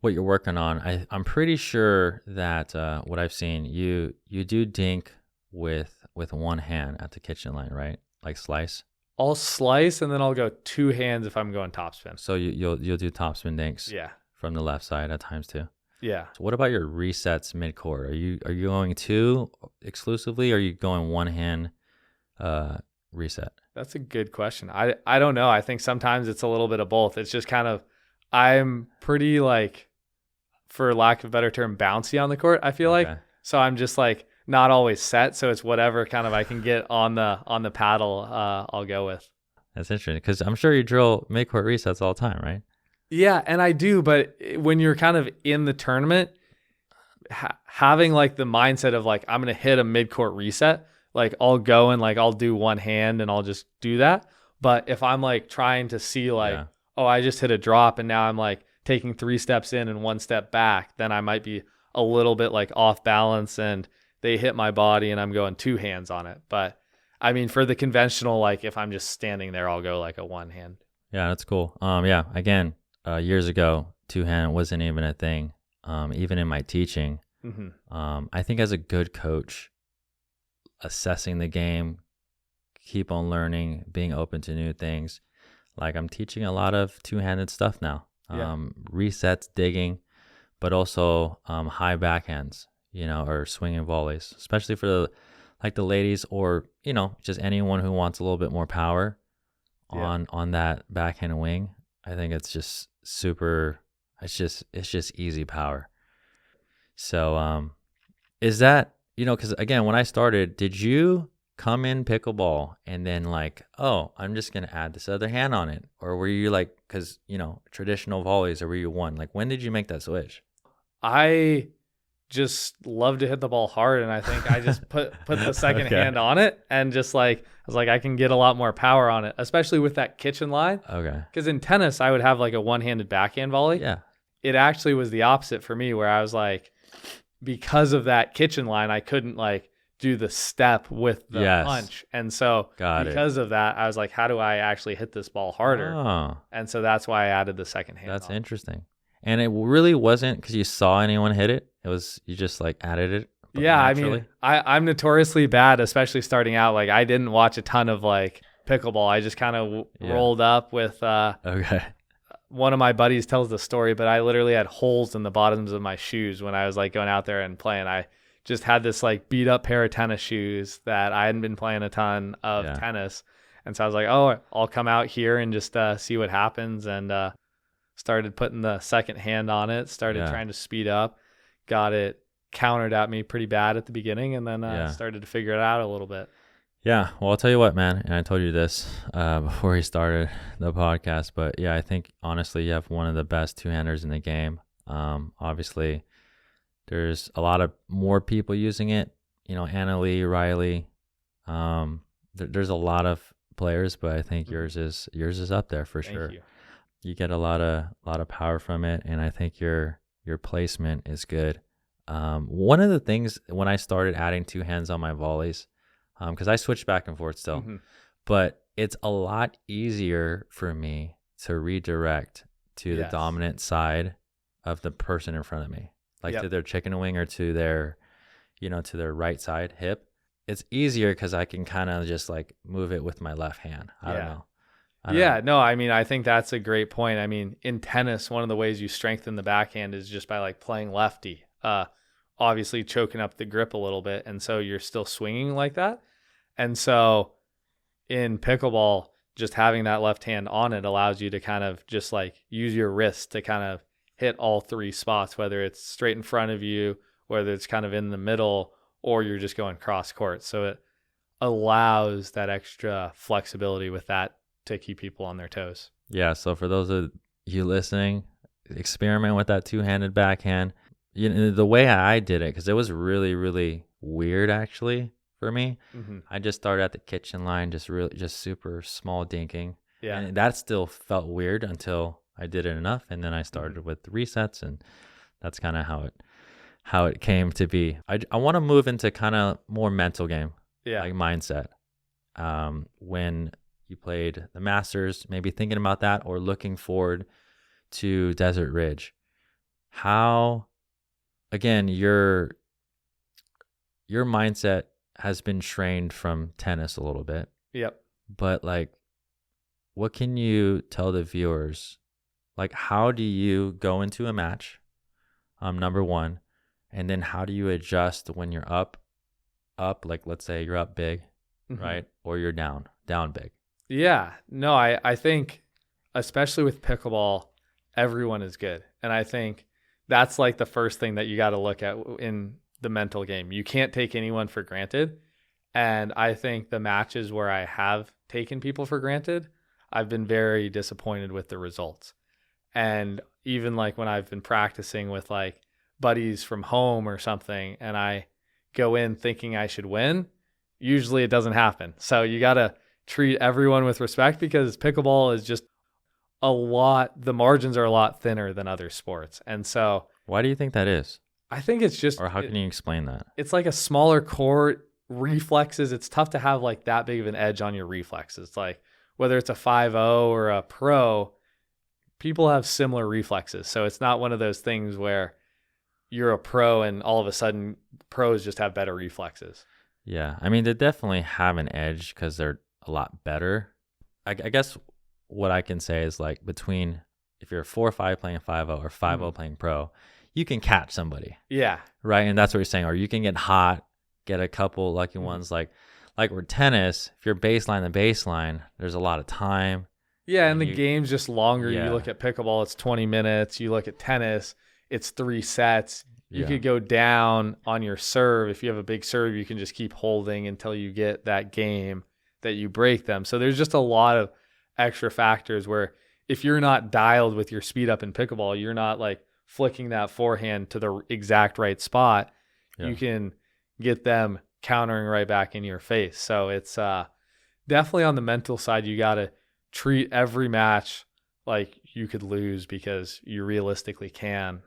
what you're working on, I'm pretty sure that what I've seen, you do dink with one hand at the kitchen line, right? Like slice. I'll slice and then I'll go 2 hands if I'm going topspin. So you'll do topspin dinks. Yeah. From the left side at times too. Yeah. So what about your resets mid-court? Are you going 2 exclusively, or are you going one hand reset? That's a good question. I don't know. I think sometimes it's a little bit of both. It's just kind of, I'm pretty, like, for lack of a better term, bouncy on the court, I feel like. So I'm just like not always set. So it's whatever kind of I can get on the paddle, I'll go with. That's interesting, because I'm sure you drill mid-court resets all the time, right? Yeah, and I do. But when you're kind of in the tournament, having like the mindset of like, I'm going to hit a mid-court reset, like I'll go and like I'll do one hand and I'll just do that. But if I'm like trying to see like, oh, I just hit a drop and now I'm like taking 3 steps in and 1 step back, then I might be a little bit like off balance and they hit my body and I'm going 2 hands on it. But I mean, for the conventional, like if I'm just standing there, I'll go like a 1 hand. Yeah, that's cool. Again, years ago, 2-hand wasn't even a thing. Even in my teaching, I think as a good coach, assessing the game, keep on learning, being open to new things. Like I'm teaching a lot of 2-handed stuff now. Resets, digging, but also high backhands, or swinging volleys, especially for the ladies, or just anyone who wants a little bit more power on that backhand wing. I think it's just super. It's just easy power. So is that, because again, when I started, did you come in pickleball and then like, oh, I'm just going to add this other hand on it? Or were you like, because, traditional volleys, or were you one? Like, when did you make that switch? I just love to hit the ball hard. And I think I just put the second hand on it and just like, I was like, I can get a lot more power on it, especially with that kitchen line. Okay. Because in tennis, I would have like a one-handed backhand volley. Yeah. It actually was the opposite for me, where I was like, because of that kitchen line, I couldn't like do the step with the Yes. punch. And so Got it. because of that, I was like, how do I actually hit this ball harder? Oh, And so that's why I added the second hand. that's on. interesting. And it really wasn't because you saw anyone hit it. It was you just like added it. But Yeah, naturally. I mean, I'm notoriously bad, especially starting out. Like I didn't watch a ton of like pickleball. I just kind of rolled up with Okay. one of my buddies tells the story, but I literally had holes in the bottoms of my shoes when I was like going out there and playing. I just had this like beat up pair of tennis shoes that I hadn't been playing a ton of tennis. And so I was like, oh, I'll come out here and just see what happens. And started putting the second hand on it, started trying to speed up, got it countered at me pretty bad at the beginning, and then started to figure it out a little bit. Yeah. Well, I'll tell you what, man. And I told you this before we started the podcast, but yeah, I think honestly, you have one of the best two-handers in the game. Obviously, there's a lot of more people using it. You know, Anna Lee, Riley. There's a lot of players, but I think yours is up there for sure. Thank you. You get a lot of power from it, and I think your placement is good. One of the things when I started adding two hands on my volleys, because I switch back and forth still, but it's a lot easier for me to redirect to the dominant side of the person in front of me, like to their chicken wing or to their, to their right side hip. It's easier because I can kind of just like move it with my left hand. I don't know. No, I mean, I think that's a great point. I mean, in tennis, one of the ways you strengthen the backhand is just by like playing lefty, obviously choking up the grip a little bit. And so you're still swinging like that. And so in pickleball, just having that left hand on it allows you to kind of just like use your wrist to kind of hit all three spots, whether it's straight in front of you, whether it's kind of in the middle, or you're just going cross court. So it allows that extra flexibility with that to keep people on their toes. Yeah. So for those of you listening, experiment with that two-handed backhand. The way I did it, because it was really, really weird actually for me. I just started at the kitchen line, just super small dinking. Yeah. And that still felt weird until I did it enough. And then I started with the resets, and that's kind of how it came to be. I want to move into kind of more mental game, like mindset. When you played the Masters, maybe thinking about that or looking forward to Desert Ridge, how, again, your mindset has been trained from tennis a little bit. Yep. But like, what can you tell the viewers? Like, how do you go into a match? Number one, and then how do you adjust when you're up? Like, let's say you're up big, right? Or you're down big. Yeah. No, I think, especially with pickleball, everyone is good. And I think that's like the first thing that you got to look at in the mental game. You can't take anyone for granted. And I think the matches where I have taken people for granted, I've been very disappointed with the results. And even like when I've been practicing with like buddies from home or something, and I go in thinking I should win, usually it doesn't happen. So you got to treat everyone with respect, because pickleball is just the margins are a lot thinner than other sports. And so why do you think that is? I think it's just, or how can you explain that? It's like a smaller court, reflexes. It's tough to have like that big of an edge on your reflexes. Like whether it's a 5-0 or a pro, people have similar reflexes. So it's not one of those things where you're a pro and all of a sudden pros just have better reflexes. Yeah. I mean, they definitely have an edge because they're a lot better. I guess what I can say is like between if you're 4-5 playing 5-0 or 5-0 playing pro, you can catch somebody. Yeah. Right. And that's what you're saying. Or you can get hot, get a couple lucky ones. Like with tennis, if you're baseline, there's a lot of time. Yeah. And the game's just longer. You look at pickleball, it's 20 minutes. You look at tennis, it's 3 sets. You could go down on your serve. If you have a big serve, you can just keep holding until you get that game that you break them. So there's just a lot of extra factors where if you're not dialed with your speed up in pickleball, you're not like flicking that forehand to the exact right spot. You can get them countering right back in your face. So it's definitely on the mental side. You got to treat every match like you could lose because you realistically can.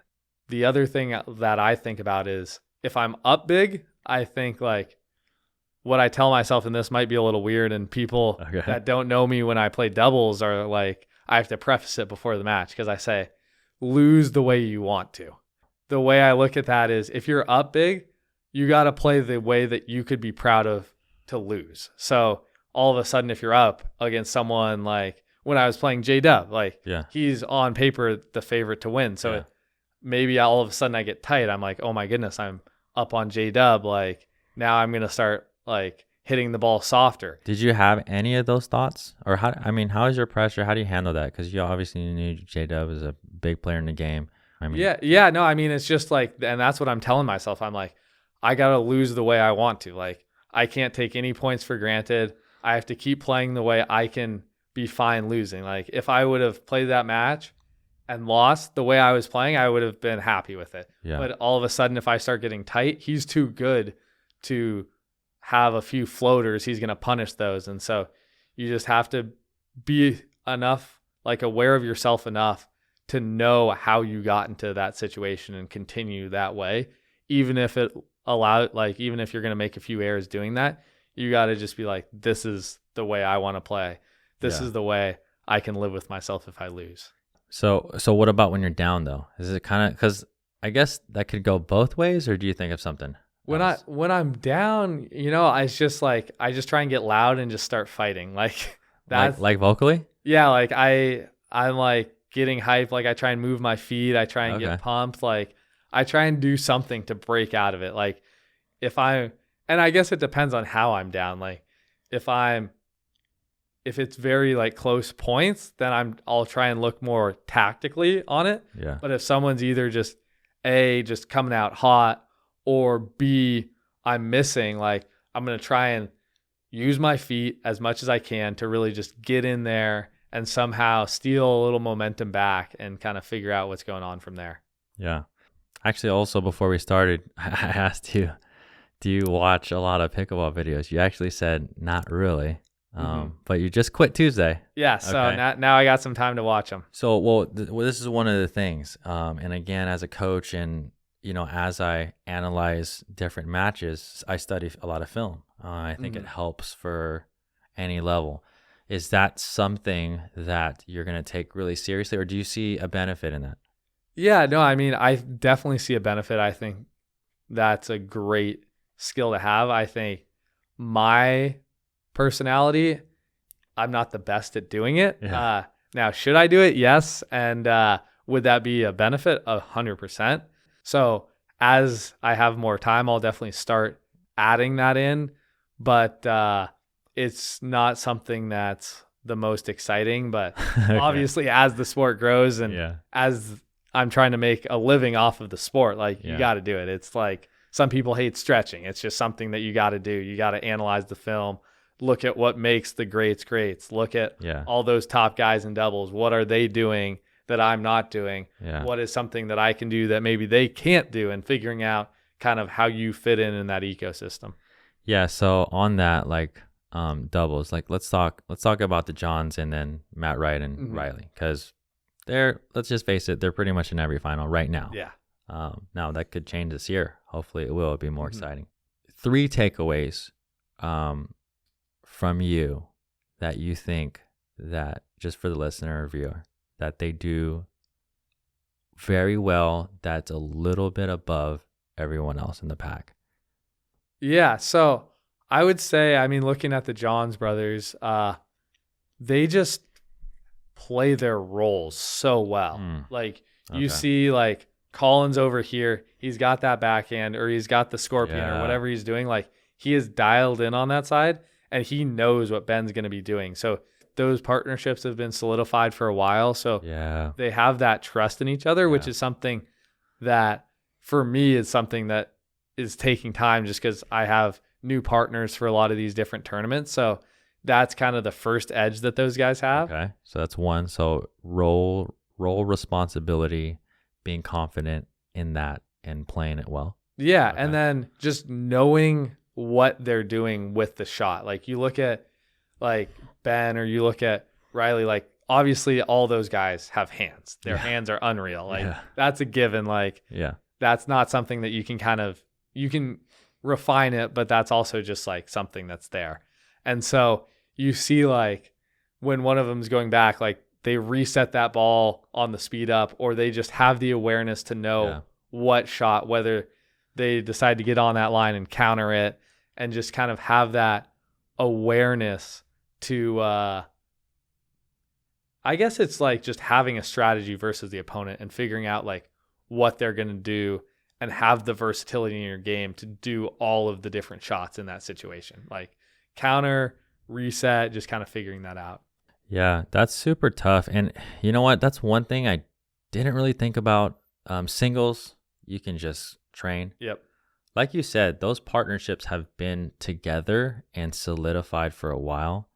The other thing that I think about is if I'm up big, I think like what I tell myself, and this might be a little weird, and people that don't know me when I play doubles are like, I have to preface it before the match because I say, lose the way you want to. The way I look at that is if you're up big, you got to play the way that you could be proud of to lose. So all of a sudden, if you're up against someone like when I was playing J-Dub, like he's on paper the favorite to win. So maybe all of a sudden I get tight. I'm like, oh my goodness, I'm up on J-Dub. Like now I'm going to start like hitting the ball softer. Did you have any of those thoughts? Or how is your pressure? How do you handle that? Because you obviously knew J-Dub is a big player in the game. I mean, no, I mean, it's just like, and that's what I'm telling myself. I'm like, I got to lose the way I want to. Like, I can't take any points for granted. I have to keep playing the way I can be fine losing. Like, if I would have played that match and lost the way I was playing, I would have been happy with it. Yeah. But all of a sudden, if I start getting tight, he's too good to have a few floaters. He's going to punish those. And so you just have to be enough, like aware of yourself enough to know how you got into that situation and continue that way. Even if it allowed, like, even if you're going to make a few errors doing that, you got to just be like, this is the way I want to play. This is the way I can live with myself if I lose. So what about when you're down though? Is it kind of, because I guess that could go both ways, or do you think of something else? When I'm down, I just try and get loud and just start fighting. Like that. Like vocally? Yeah. Like I'm like getting hyped. Like I try and move my feet. I try and get pumped. Like I try and do something to break out of it. Like and I guess it depends on how I'm down. Like if it's very like close points, then I'll try and look more tactically on it. Yeah. But if someone's either just coming out hot, or B, I'm missing, like I'm going to try and use my feet as much as I can to really just get in there and somehow steal a little momentum back and kind of figure out what's going on from there. Yeah. Actually, also before we started, I asked you, do you watch a lot of pickleball videos? You actually said not really, but you just quit Tuesday. Yeah, so now I got some time to watch them. So, this is one of the things. And again, as a coach and as I analyze different matches, I study a lot of film. I think it helps for any level. Is that something that you're going to take really seriously, or do you see a benefit in that? Yeah, no, I mean, I definitely see a benefit. I think that's a great skill to have. I think my personality, I'm not the best at doing it. Yeah. Now, should I do it? Yes. And would that be a benefit? 100%. So as I have more time, I'll definitely start adding that in, but it's not something that's the most exciting, but obviously as the sport grows and as I'm trying to make a living off of the sport, like you got to do it. It's like some people hate stretching. It's just something that you got to do. You got to analyze the film, look at what makes the greats, look at all those top guys in doubles. What are they doing that I'm not doing? What is something that I can do that maybe they can't do, and figuring out kind of how you fit in that ecosystem. Yeah. So on that, like doubles, like let's talk about the Johns and then Matt Wright and Riley, because let's just face it, they're pretty much in every final right now. Yeah. Now that could change this year. Hopefully it will be more exciting. 3 takeaways from you that you think that, just for the listener or viewer, that they do very well, that's a little bit above everyone else in the pack. Yeah, so I would say, I mean, looking at the Johns brothers, they just play their roles so well. Like you see like Collins over here, he's got that backhand, or he's got the scorpion or whatever he's doing. Like he is dialed in on that side, and he knows what Ben's going to be doing. So those partnerships have been solidified for a while. So they have that trust in each other, which is something that for me is something that is taking time, just because I have new partners for a lot of these different tournaments. So that's kind of the first edge that those guys have. Okay. So that's one. So role responsibility, being confident in that and playing it well. Yeah. Okay. And then just knowing what they're doing with the shot. Like you look at like Ben, or you look at Riley, like obviously all those guys have hands. Their hands are unreal. Like that's a given. Like that's not something that you can refine it, but that's also just like something that's there. And so you see like when one of them's going back, like they reset that ball on the speed up, or they just have the awareness to know what shot, whether they decide to get on that line and counter it, and just kind of have that awareness to, I guess it's like just having a strategy versus the opponent and figuring out like what they're going to do and have the versatility in your game to do all of the different shots in that situation. Like counter, reset, just kind of figuring that out. Yeah, that's super tough. And you know what? That's one thing I didn't really think about. Singles, you can just train. Yep. Like you said, those partnerships have been together and solidified for a while.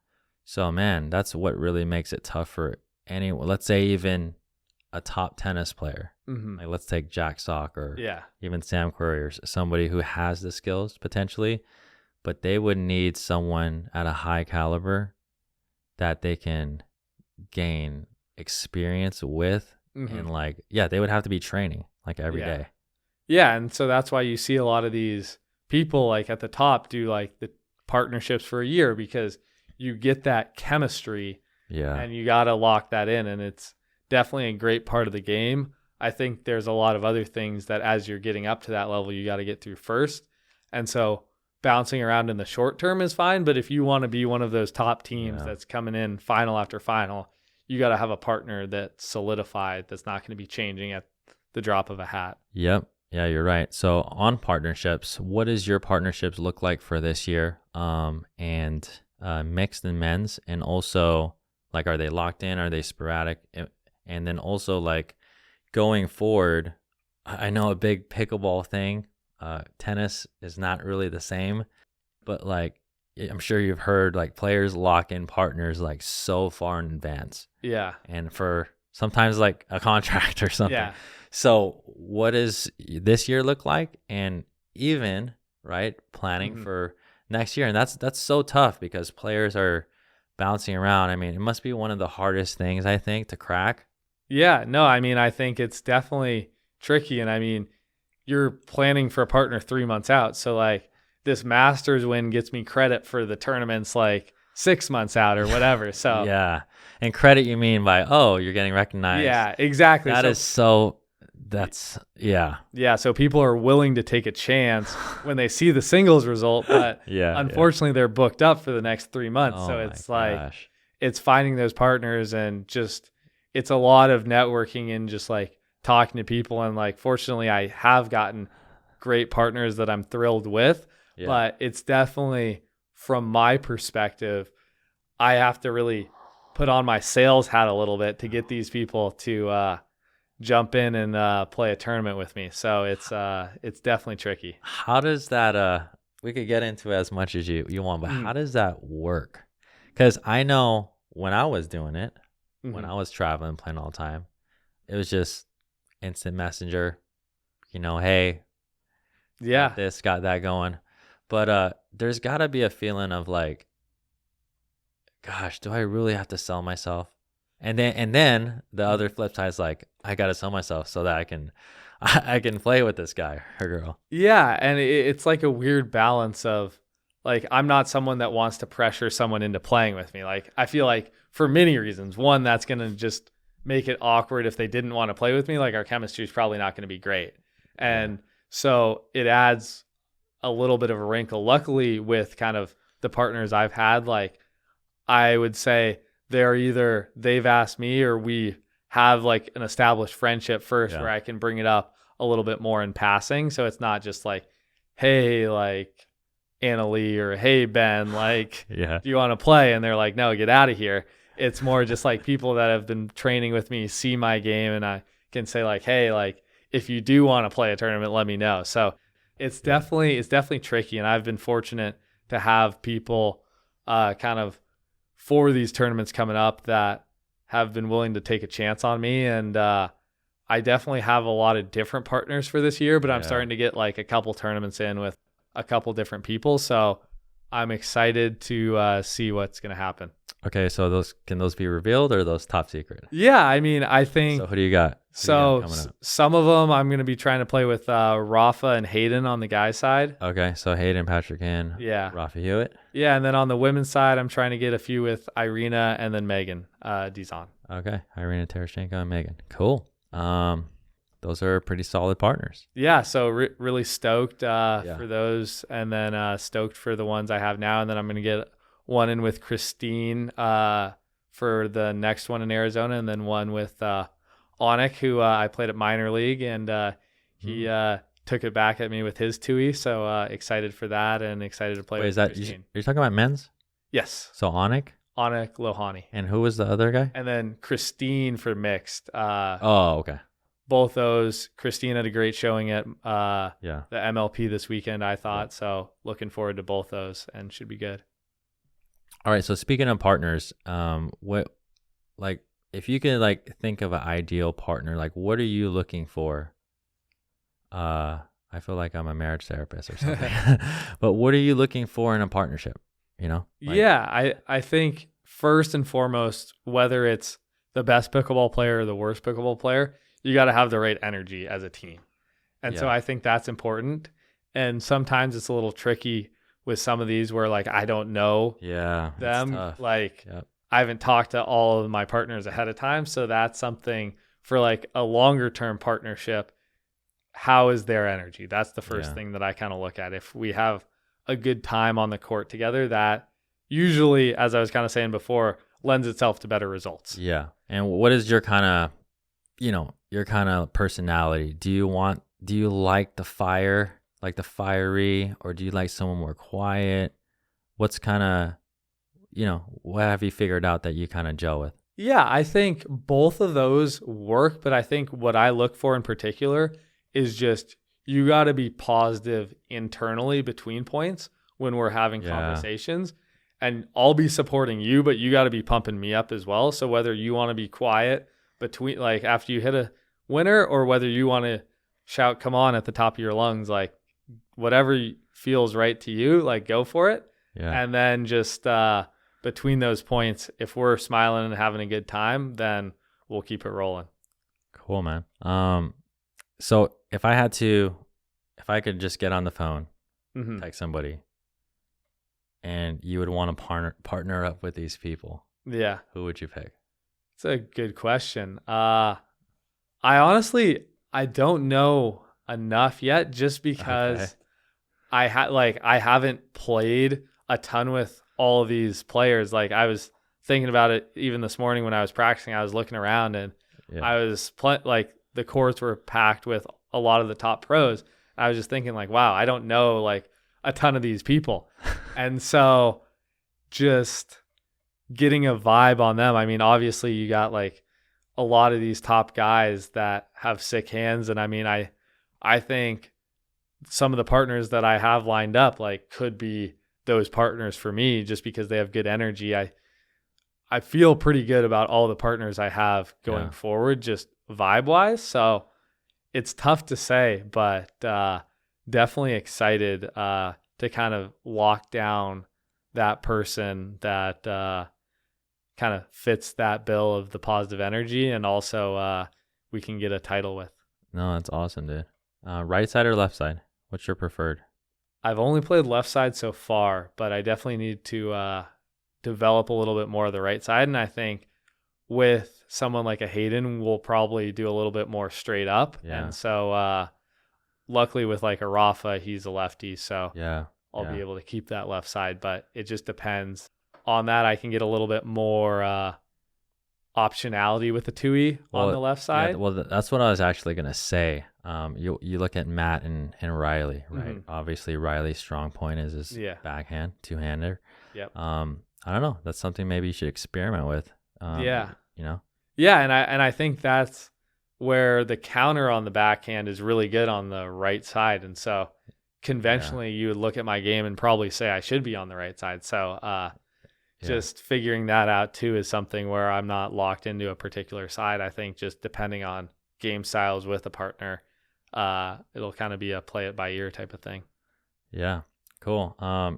So, man, that's what really makes it tough for anyone. Let's say even a top tennis player. Mm-hmm. Like let's take Jack Sock or Yeah. even Sam Querrey or somebody who has the skills potentially, but they would need someone at a high caliber that they can gain experience with. Mm-hmm. And like, yeah, they would have to be training like every day. Yeah, and so that's why you see a lot of these people like at the top do like the partnerships for a year, because you get that chemistry and you got to lock that in, and it's definitely a great part of the game. I think there's a lot of other things that as you're getting up to that level, you got to get through first. And so bouncing around in the short term is fine, but if you want to be one of those top teams that's coming in final after final, you got to have a partner that's solidified, that's not going to be changing at the drop of a hat. Yep. Yeah, you're right. So on partnerships, what does your partnerships look like for this year? And mixed and men's, and also like, are they locked in? Are they sporadic? And then also like going forward, I know a big pickleball thing, tennis is not really the same, but like, I'm sure you've heard like players lock in partners like so far in advance. Yeah. And for sometimes like a contract or something. Yeah. So what does this year look like? And even, right, planning for next year. And that's so tough because players are bouncing around. I mean, it must be one of the hardest things, I think, to crack. Yeah, no, I mean, I think it's definitely tricky. And I mean, you're planning for a partner 3 months out. So like this Masters win gets me credit for the tournaments like 6 months out or whatever. So yeah. And credit you mean by, oh, you're getting recognized. Yeah, exactly. Yeah, so people are willing to take a chance when they see the singles result, but unfortunately they're booked up for the next 3 months. So it's like, it's finding those partners, and just, it's a lot of networking and just like talking to people. And like, fortunately I have gotten great partners that I'm thrilled with, but it's definitely, from my perspective, I have to really put on my sales hat a little bit to get these people to, jump in and play a tournament with me. So it's definitely tricky. How does that we could get into as much as you want, but how does that work? Because I know when I was doing it, when I was traveling, playing all the time, it was just instant messenger, hey, got this, got that going. But there's got to be a feeling of like, gosh, do I really have to sell myself? And then the other flip side is like, I got to sell myself so that I can play with this guy or girl. Yeah. And it's like a weird balance of like, I'm not someone that wants to pressure someone into playing with me. Like, I feel like for many reasons, one, that's going to just make it awkward if they didn't want to play with me. Like, our chemistry is probably not going to be great. And so it adds a little bit of a wrinkle. Luckily, with kind of the partners I've had, like, I would say they've asked me, or we have like an established friendship first where I can bring it up a little bit more in passing. So it's not just like, hey, like Anna Lee, or hey, Ben, like, do you want to play? And they're like, no, get out of here. It's more just like people that have been training with me see my game, and I can say like, hey, like if you do want to play a tournament, let me know. So it's definitely tricky. And I've been fortunate to have people kind of for these tournaments coming up that have been willing to take a chance on me. And I definitely have a lot of different partners for this year, but I'm starting to get like a couple tournaments in with a couple different people. So I'm excited to see what's going to happen. Okay, so can those be revealed or are those top secret? Yeah, I mean, I think So who do you got? so. Some of them I'm going to be trying to play with Rafa and Hayden on the guy side. Okay, so Hayden, Patrick, and Yeah. Rafa Hewitt. Yeah, and then on the women's side, I'm trying to get a few with Irina and then Megan Dizon. Okay, Irina Tereshchenko and Megan. Cool. Those are pretty solid partners. Yeah, so really stoked for those, and then stoked for the ones I have now, and then I'm going to get one in with Christine for the next one in Arizona, and then one with Onik, who I played at minor league, and he took it back at me with his Tui, so excited for that and excited to play with Christine. Are you talking about men's? Yes. So Onik Lohani. And who was the other guy? And then Christine for mixed. Okay. Both those. Christine had a great showing at Yeah. the MLP this weekend, I thought. So looking forward to both those and should be good. All right. So speaking of partners, if you could think of an ideal partner, what are you looking for? I feel like I'm a marriage therapist or something, but what are you looking for in a partnership? I think first and foremost, whether it's the best pickleball player or the worst pickleball player, you got to have the right energy as a team. And so I think that's important. And sometimes it's a little tricky with some of these where I don't know them. I haven't talked to all of my partners ahead of time. So that's something for a longer term partnership. How is their energy? That's the first thing that I kind of look at. If we have a good time on the court together, that usually, as I was kind of saying before, lends itself to better results. Yeah. And what is your kind of personality? Do you like the fire, like the fiery, or do you like someone more quiet? What's kind of, what have you figured out that you kind of gel with? Yeah, I think both of those work, but I think what I look for in particular is just you got to be positive internally between points when we're having conversations. And I'll be supporting you, but you got to be pumping me up as well. So whether you want to be quiet between after you hit a winner or whether you want to shout come on at the top of your lungs, whatever feels right to you, go for it. Yeah. And then just between those points, if we're smiling and having a good time, then we'll keep it rolling. Cool, man. So if I could just get on the phone, text somebody, and you would want to partner up with these people, who would you pick? It's a good question. I honestly, I don't know enough yet, just because I haven't played a ton with all of these players. I was thinking about it even this morning when I was practicing. I was looking around and I was the courts were packed with a lot of the top pros. I was just thinking wow, I don't know a ton of these people. And so just getting a vibe on them. I mean, obviously you got a lot of these top guys that have sick hands. And I mean, I think some of the partners that I have lined up could be those partners for me just because they have good energy. I feel pretty good about all the partners I have going forward, just vibe wise. So it's tough to say, but definitely excited to kind of lock down that person that kind of fits that bill of the positive energy, and also we can get a title with. No, that's awesome, dude. Right side or left side? What's your preferred? I've only played left side so far, but I definitely need to develop a little bit more of the right side. And I think with someone like a Hayden, we'll probably do a little bit more straight up. Yeah. And so luckily with a Rafa, he's a lefty. So I'll be able to keep that left side, but it just depends on that. I can get a little bit more optionality with the Tui on the left side. Yeah, well, that's what I was actually going to say. You look at Matt and Riley, right? Mm-hmm. Obviously, Riley's strong point is his backhand, two-hander. Yep. I don't know. That's something maybe you should experiment with. Yeah, and I think that's where the counter on the backhand is really good on the right side. And so conventionally you would look at my game and probably say I should be on the right side. So just figuring that out too is something where I'm not locked into a particular side. I think just depending on game styles with a partner, it'll kind of be a play it by ear type of thing. Yeah, cool.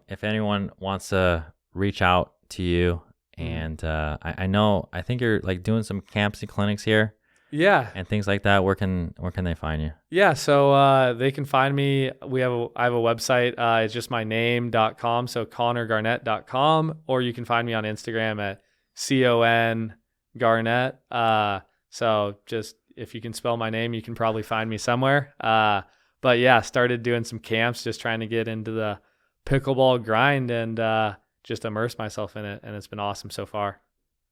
If anyone wants to reach out to you And I think you're like doing some camps and clinics here Yeah. and things like that. Where can they find you? Yeah, so they can find me. I have a website. It's just my name.com, so connorgarnett.com, or you can find me on Instagram at CON Garnett. So just if you can spell my name, you can probably find me somewhere. But yeah, started doing some camps, just trying to get into the pickleball grind and just immerse myself in it, and it's been awesome so far.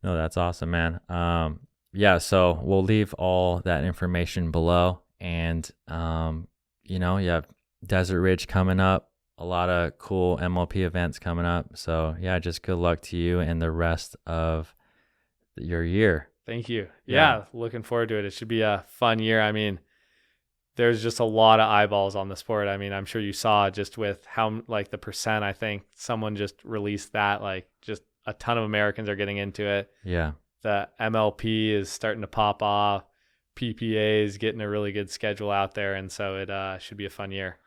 No, that's awesome, man. Yeah, so we'll leave all that information below. And, you have Desert Ridge coming up, a lot of cool MLP events coming up. So, yeah, just good luck to you and the rest of your year. Thank you. Yeah, looking forward to it. It should be a fun year. I mean, there's just a lot of eyeballs on the sport. I mean, I'm sure you saw just with how, like, the percent, I think someone just released that, like, just a ton of Americans are getting into it. Yeah. The MLP is starting to pop off. PPA is getting a really good schedule out there, and so it should be a fun year.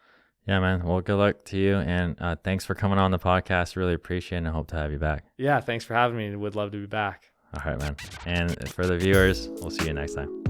Yeah, man. Well, good luck to you, and thanks for coming on the podcast. Really appreciate it, and hope to have you back. Yeah, thanks for having me. Would love to be back. All right, man. And for the viewers, we'll see you next time.